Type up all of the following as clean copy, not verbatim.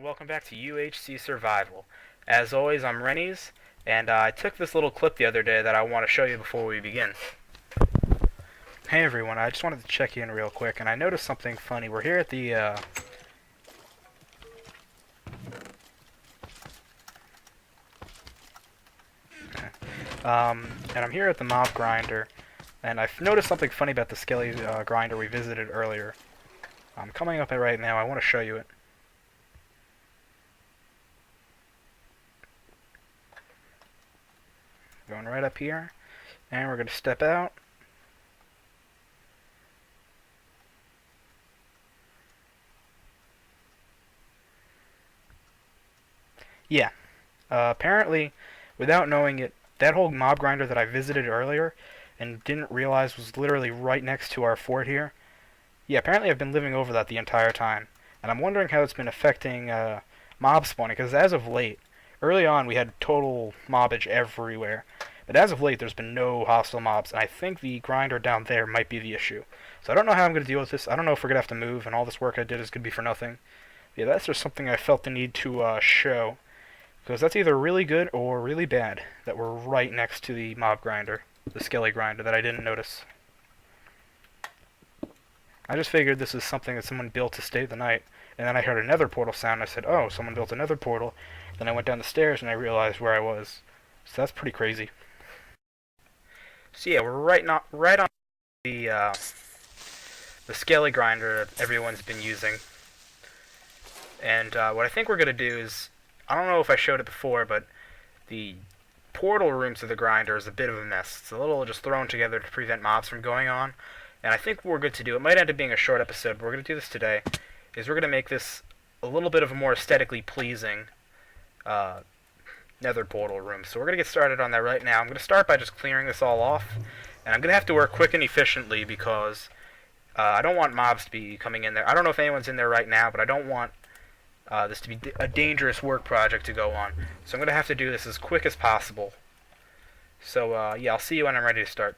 Welcome back to UHC Survival. As always, I'm Reniis, and I took this little clip the other day that I want to show you before we begin. Hey everyone, I just wanted to check in real quick, and I noticed something funny. We're here at the, and I'm here at the mob grinder, and I've noticed something funny about the skelly grinder we visited earlier. I'm coming up right now. I want to show you it. Going right up here, and we're going to step out. Yeah, apparently, without knowing it, that whole mob grinder that I visited earlier and didn't realize was literally right next to our fort here. Yeah, apparently I've been living over that the entire time, and I'm wondering how it's been affecting mob spawning, because as of late, early on we had total mobbage everywhere, but as of late there's been no hostile mobs, and I think the grinder down there might be the issue. So I don't know how I'm going to deal with this. I don't know if we're going to have to move, and all this work I did is going to be for nothing. Yeah, that's just something I felt the need to show, because that's either really good or really bad that we're right next to the mob grinder, the skelly grinder, that I didn't notice. I just figured this is something that someone built to stay the night, and then I heard a nether portal sound, and I said, oh, someone built a nether portal. Then I went down the stairs, and I realized where I was. So that's pretty crazy. So yeah, we're right on the skelly grinder that everyone's been using. And what I think we're going to do is, I don't know if I showed it before, but the portal room to the grinder is a bit of a mess. It's a little just thrown together to prevent mobs from going on. And I think what we're good to do, it might end up being a short episode, but we're going to do this today, is we're going to make this a little bit of a more aesthetically pleasing nether portal room. So we're going to get started on that right now. I'm going to start by just clearing this all off, and I'm going to have to work quick and efficiently because I don't want mobs to be coming in there. I don't know if anyone's in there right now, but I don't want this to be a dangerous work project to go on. So I'm going to have to do this as quick as possible. So yeah, I'll see you when I'm ready to start.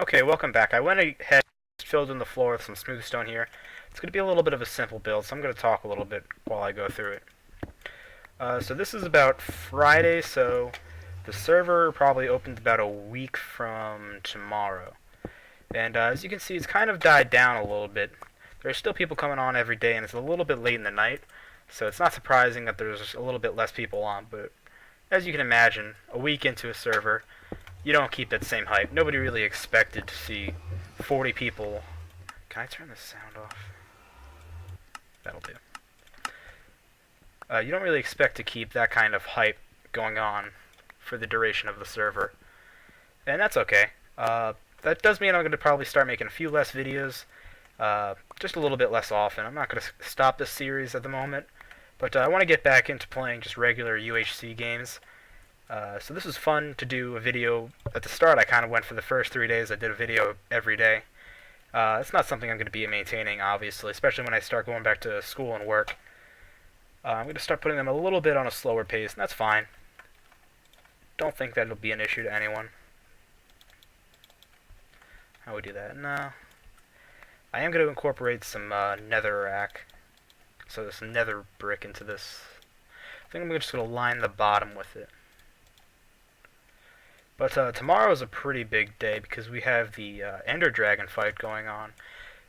Okay, welcome back. I went ahead and filled in the floor with some smooth stone here. It's going to be a little bit of a simple build, so I'm going to talk a little bit while I go through it. So this is about Friday, so the server probably opened about a week from tomorrow. And as you can see, it's kind of died down a little bit. There's still people coming on every day, and it's a little bit late in the night, so it's not surprising that there's a little bit less people on, but as you can imagine, a week into a server, you don't keep that same hype. Nobody really expected to see 40 people. Can I turn the sound off? That'll do. You don't really expect to keep that kind of hype going on for the duration of the server. And that's okay. That does mean I'm going to probably start making a few less videos, just a little bit less often. I'm not going to stop this series at the moment, but I want to get back into playing just regular UHC games. So this is fun to do a video. At the start, I kind of went for the first 3 days. I did a video every day. It's not something I'm going to be maintaining, obviously, especially when I start going back to school and work. I'm going to start putting them a little bit on a slower pace, and that's fine. Don't think that it'll be an issue to anyone. How we do that? No. I am going to incorporate some nether rack. So there's some nether brick into this. I think I'm just going to line the bottom with it. But tomorrow is a pretty big day because we have the Ender Dragon fight going on.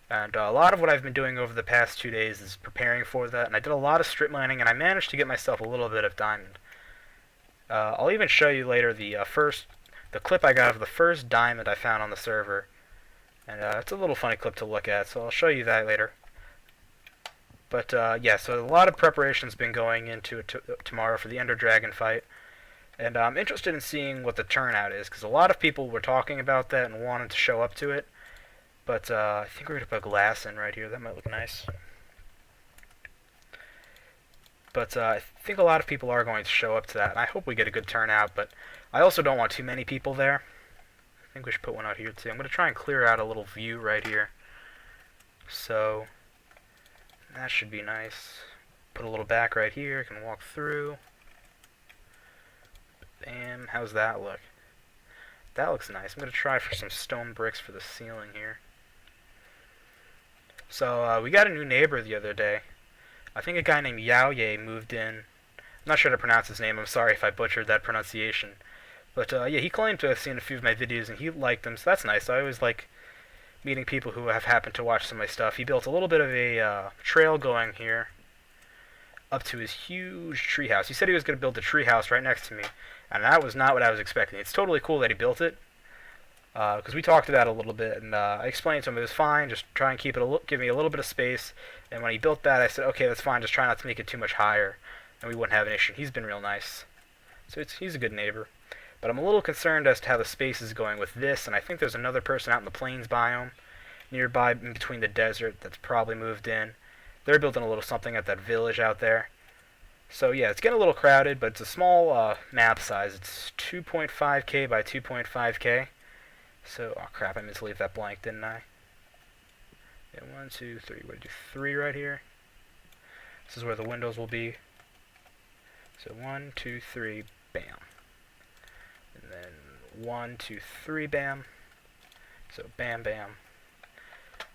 And a lot of what I've been doing over the past 2 days is preparing for that. And I did a lot of strip mining, and I managed to get myself a little bit of diamond. I'll even show you later the the clip I got of the first diamond I found on the server. And it's a little funny clip to look at, so I'll show you that later. But yeah, so a lot of preparation's been going into it tomorrow for the Ender Dragon fight. And I'm interested in seeing what the turnout is, because a lot of people were talking about that and wanted to show up to it. But I think we're going to put glass in right here. That might look nice. But I think a lot of people are going to show up to that, and I hope we get a good turnout. But I also don't want too many people there. I think we should put one out here too. I'm going to try and clear out a little view right here. So that should be nice. Put a little back right here. I can walk through. Bam. How's that look? That looks nice. I'm going to try for some stone bricks for the ceiling here. So we got a new neighbor the other day. I think a guy named Yaoye moved in. I'm not sure how to pronounce his name. I'm sorry if I butchered that pronunciation. But yeah, he claimed to have seen a few of my videos and he liked them, so that's nice. I always like meeting people who have happened to watch some of my stuff. He built a little bit of a trail going here up to his huge treehouse. He said he was going to build a treehouse right next to me, and that was not what I was expecting. It's totally cool that he built it, because we talked about it a little bit, and I explained to him it was fine, just try and keep it give me a little bit of space. And when he built that, I said, okay, that's fine, just try not to make it too much higher, and we wouldn't have an issue. He's been real nice, so he's a good neighbor. But I'm a little concerned as to how the space is going with this, and I think there's another person out in the plains biome nearby in between the desert that's probably moved in. They're building a little something at that village out there. So yeah, it's getting a little crowded, but it's a small map size. It's 2.5k by 2.5k. So, oh crap, I meant to leave that blank, didn't I? Yeah, 1, 2, 3. What did I do? 3 right here. This is where the windows will be. So 1, 2, 3, bam. And then 1, 2, 3, bam. So bam, bam.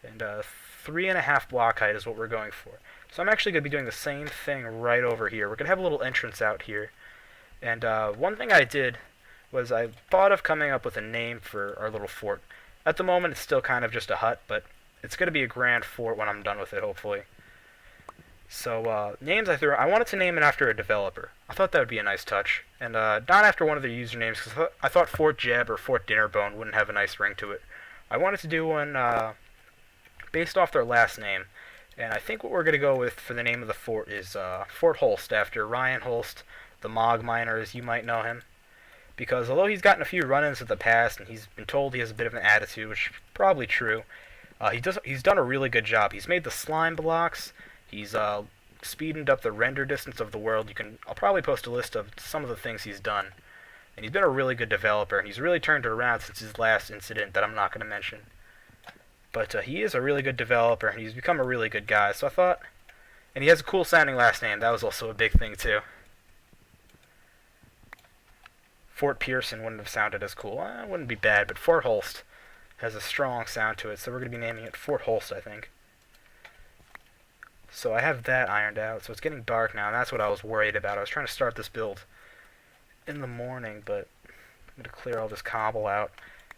And 3.5 block height is what we're going for. So I'm actually going to be doing the same thing right over here. We're going to have a little entrance out here. And one thing I did was I thought of coming up with a name for our little fort. At the moment it's still kind of just a hut, but it's going to be a grand fort when I'm done with it, hopefully. So names I wanted to name it after a developer. I thought that would be a nice touch. And not after one of their usernames, because I thought Fort Jeb or Fort Dinnerbone wouldn't have a nice ring to it. I wanted to do one based off their last name. And I think what we're going to go with for the name of the fort is Fort Holst, after Ryan Holst, the Mog Miner, as you might know him. Because although he's gotten a few run-ins in the past, and he's been told he has a bit of an attitude, which is probably true, he's done a really good job. He's made the slime blocks, he's speeded up the render distance of the world. I'll probably post a list of some of the things he's done. And he's been a really good developer, and he's really turned it around since his last incident that I'm not going to mention. But he is a really good developer, and he's become a really good guy, so I thought... And he has a cool sounding last name, that was also a big thing too. Fort Pearson wouldn't have sounded as cool. It wouldn't be bad, but Fort Holst has a strong sound to it, so we're going to be naming it Fort Holst, I think. So I have that ironed out, so it's getting dark now, and that's what I was worried about. I was trying to start this build in the morning, but I'm going to clear all this cobble out.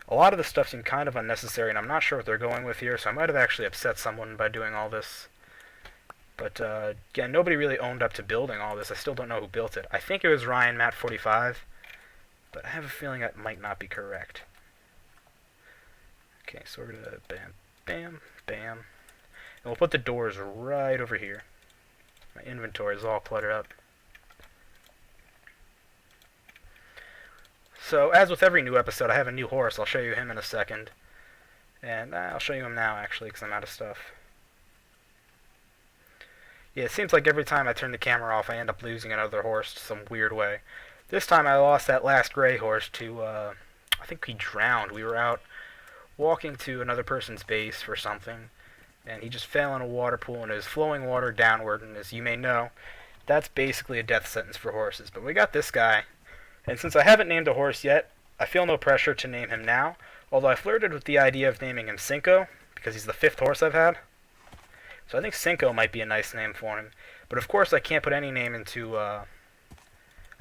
A lot of this stuff seemed kind of unnecessary, and I'm not sure what they're going with here, so I might have actually upset someone by doing all this. But, yeah, nobody really owned up to building all this. I still don't know who built it. I think it was Ryan Matt 45, but I have a feeling that might not be correct. Okay, so we're going to bam, bam, bam. And we'll put the doors right over here. My inventory is all cluttered up. So, as with every new episode, I have a new horse. I'll show you him in a second. And I'll show you him now, actually, because I'm out of stuff. Yeah, it seems like every time I turn the camera off, I end up losing another horse some weird way. This time I lost that last gray horse to, I think he drowned. We were out walking to another person's base for something, and he just fell in a water pool, and it was flowing water downward, and as you may know, that's basically a death sentence for horses. But we got this guy. And since I haven't named a horse yet, I feel no pressure to name him now, although I flirted with the idea of naming him Cinco, because he's the 5th horse I've had. So I think Cinco might be a nice name for him. But of course I can't put any name into, I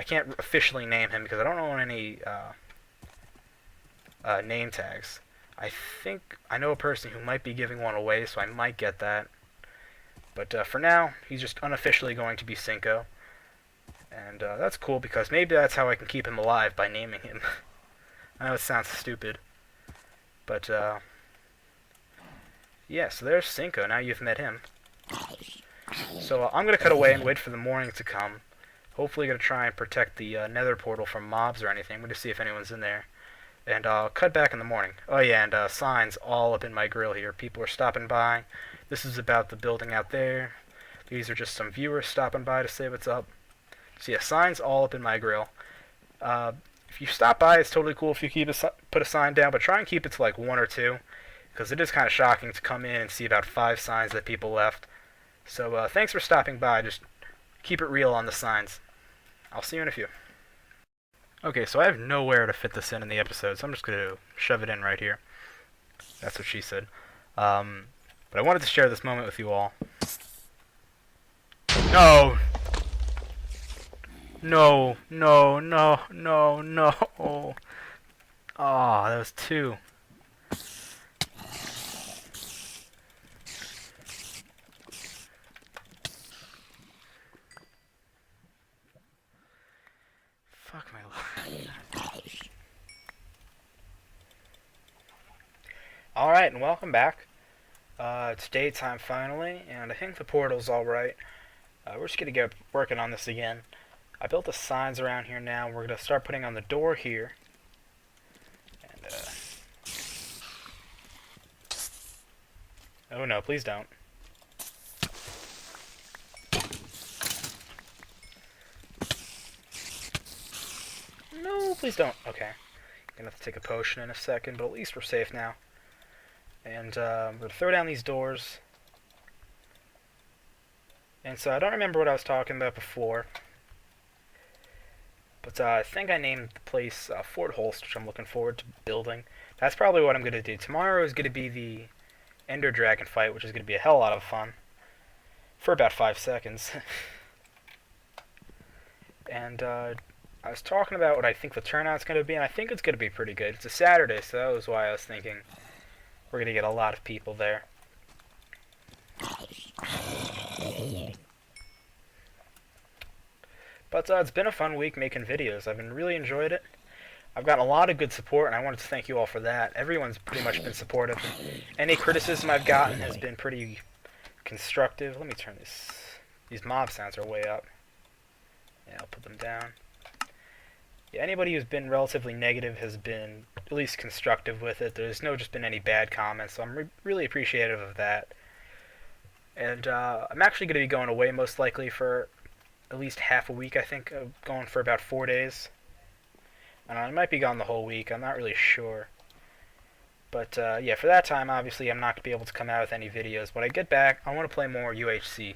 can't officially name him because I don't own any name tags. I think I know a person who might be giving one away, so I might get that. But for now, he's just unofficially going to be Cinco. And that's cool because maybe that's how I can keep him alive, by naming him. I know it sounds stupid, but yeah, so there's Cinco. Now you've met him. So I'm going to cut away and wait for the morning to come. Hopefully going to try and protect the nether portal from mobs or anything. I'm going to see if anyone's in there. And I'll cut back in the morning. Oh yeah, and signs all up in my grill here. People are stopping by. This is about the building out there. These are just some viewers stopping by to say what's up. So yeah, signs all up in my grill. If you stop by, it's totally cool if you put a sign down, but try and keep it to like 1 or 2. Because it is kind of shocking to come in and see about 5 signs that people left. So thanks for stopping by. Just keep it real on the signs. I'll see you in a few. Okay, so I have nowhere to fit this in the episode, so I'm just going to shove it in right here. That's what she said. But I wanted to share this moment with you all. No! No, no, no, no, no. Oh, that was 2. Fuck my life. Alright, and welcome back. It's daytime finally, and I think the portal's alright. We're just gonna get working on this again. I built the signs around here now. We're gonna start putting on the door here. And, oh no, please don't. No, please don't. Okay. I'm gonna have to take a potion in a second, but at least we're safe now. And we're gonna throw down these doors. And so I don't remember what I was talking about before. But I think I named the place Fort Holst, which I'm looking forward to building. That's probably what I'm going to do. Tomorrow is going to be the Ender Dragon fight, which is going to be a hell lot of fun. For about 5 seconds. And I was talking about what I think the turnout's going to be, and I think it's going to be pretty good. It's a Saturday, so that was why I was thinking we're going to get a lot of people there. But it's been a fun week making videos. I've been really enjoyed it. I've gotten a lot of good support, and I wanted to thank you all for that. Everyone's pretty much been supportive. Any criticism I've gotten has been pretty constructive. Let me turn this. These mob sounds are way up. Yeah, I'll put them down. Yeah, anybody who's been relatively negative has been at least constructive with it. There's just been any bad comments, so I'm really appreciative of that. And I'm actually going to be going away most likely for at least half a week, I think. Going for about 4 days. I might be gone the whole week. I'm not really sure. But yeah, for that time, obviously, I'm not going to be able to come out with any videos. When I get back, I want to play more UHC.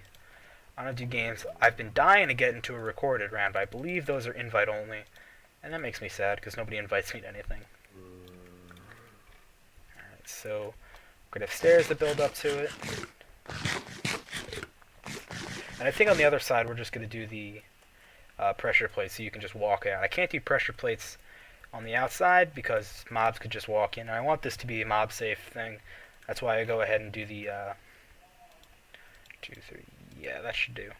I want to do games. I've been dying to get into a recorded round, but I believe those are invite only. And that makes me sad, because nobody invites me to anything. Alright, so we're going to have stairs that build up to it. And I think on the other side, we're just going to do the pressure plates so you can just walk out. I can't do pressure plates on the outside because mobs could just walk in. And I want this to be a mob safe thing. That's why I go ahead and do the 2, 3. Yeah, that should do.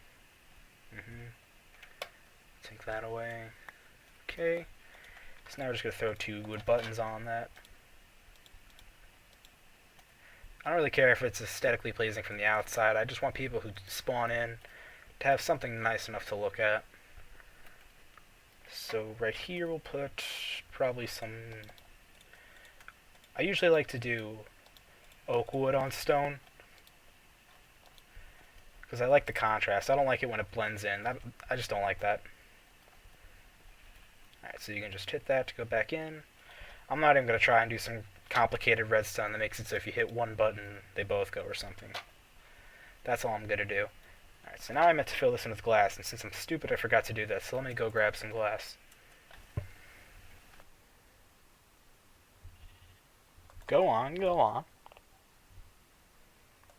Take that away. Okay. So now we're just going to throw 2 wood buttons on that. I don't really care if it's aesthetically pleasing from the outside. I just want people who spawn in to have something nice enough to look at. So right here we'll put probably some... I usually like to do oak wood on stone, because I like the contrast. I don't like it when it blends in. I just don't like that. Alright, so you can just hit that to go back in. I'm not even going to try and do some complicated redstone that makes it so if you hit one button, they both go or something. That's all I'm going to do. Alright, so now I meant to fill this in with glass, and since I'm stupid, I forgot to do that, so let me go grab some glass. Go on, go on.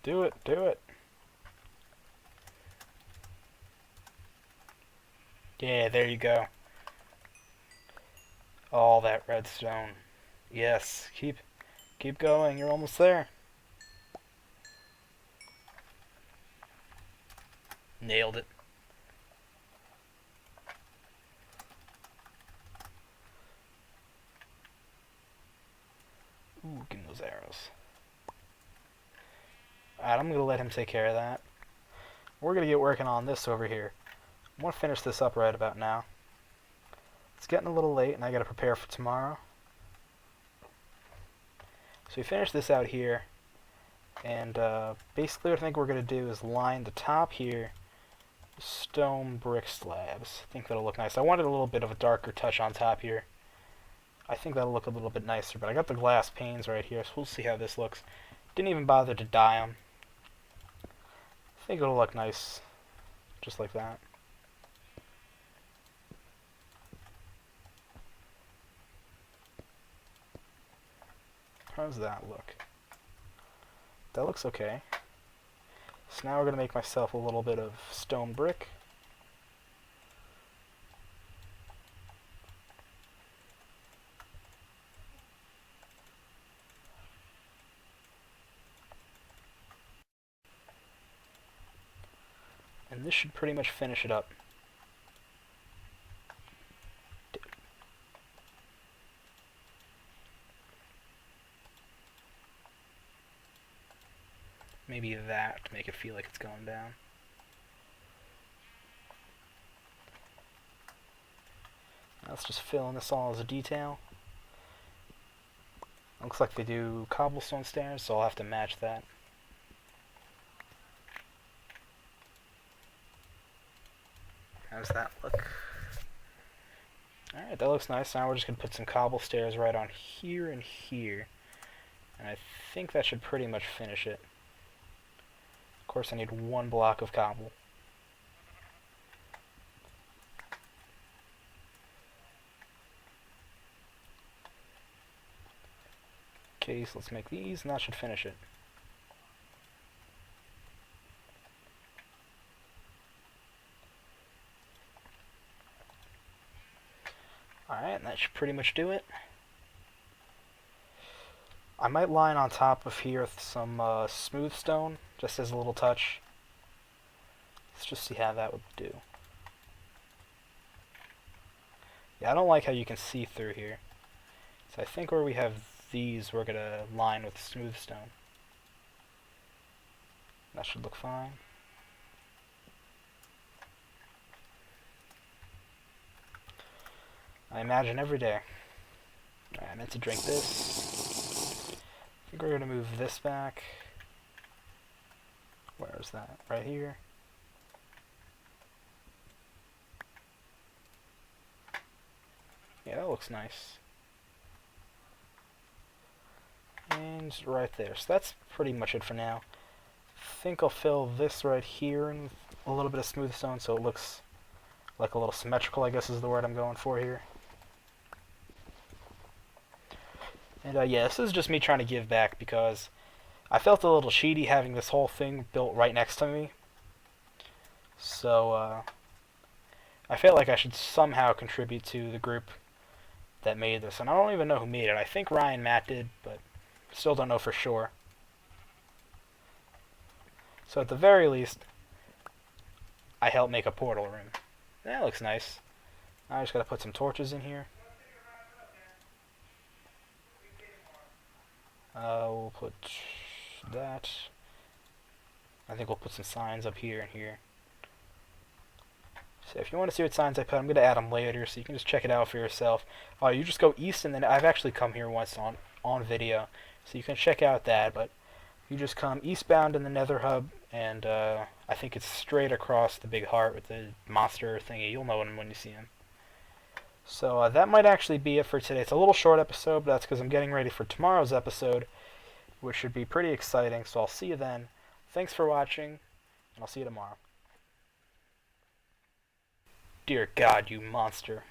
Do it, do it. Yeah, there you go. All that redstone. Yes, keep going, you're almost there. Nailed it. Ooh, give me those arrows. Alright, I'm going to let him take care of that. We're going to get working on this over here. I want to finish this up right about now. It's getting a little late, and I got to prepare for tomorrow. So we finish this out here, and basically what I think we're going to do is line the top here with stone brick slabs. I think that'll look nice. I wanted a little bit of a darker touch on top here. I think that'll look a little bit nicer, but I got the glass panes right here, so we'll see how this looks. Didn't even bother to dye them. I think it'll look nice, just like that. How does that look? That looks okay. So now we're going to make myself a little bit of stone brick. And this should pretty much finish it up. Maybe that to make it feel like it's going down. Now let's just fill in this all as a detail. Looks like they do cobblestone stairs, so I'll have to match that. How's that look? Alright, that looks nice. Now we're just going to put some cobble stairs right on here and here. And I think that should pretty much finish it. Of course, I need one block of cobble. Okay, so let's make these, and that should finish it. Alright, and that should pretty much do it. I might line on top of here with some smooth stone, just as a little touch. Let's just see how that would do. Yeah, I don't like how you can see through here. So I think where we have these, we're going to line with smooth stone. That should look fine. I imagine every day. Alright, I meant to drink this. I think we're going to move this back. Where is that? Right here. Yeah, that looks nice. And right there. So that's pretty much it for now. I think I'll fill this right here in a little bit of smooth stone so it looks like a little symmetrical, I guess is the word I'm going for here. And yeah, this is just me trying to give back because I felt a little cheaty having this whole thing built right next to me. So I felt like I should somehow contribute to the group that made this. And I don't even know who made it. I think Ryan Matt did, but still don't know for sure. So at the very least, I helped make a portal room. That looks nice. I just gotta put some torches in here. We'll put that. I think we'll put some signs up here and here. So if you want to see what signs I put, I'm going to add them later, so you can just check it out for yourself. You just go east, and then I've actually come here once on video, so you can check out that. But you just come eastbound in the Nether hub, and I think it's straight across the big heart with the monster thingy. You'll know him when you see him. So that might actually be it for today. It's a little short episode, but that's because I'm getting ready for tomorrow's episode, which should be pretty exciting. So I'll see you then. Thanks for watching, and I'll see you tomorrow. Dear God, you monster.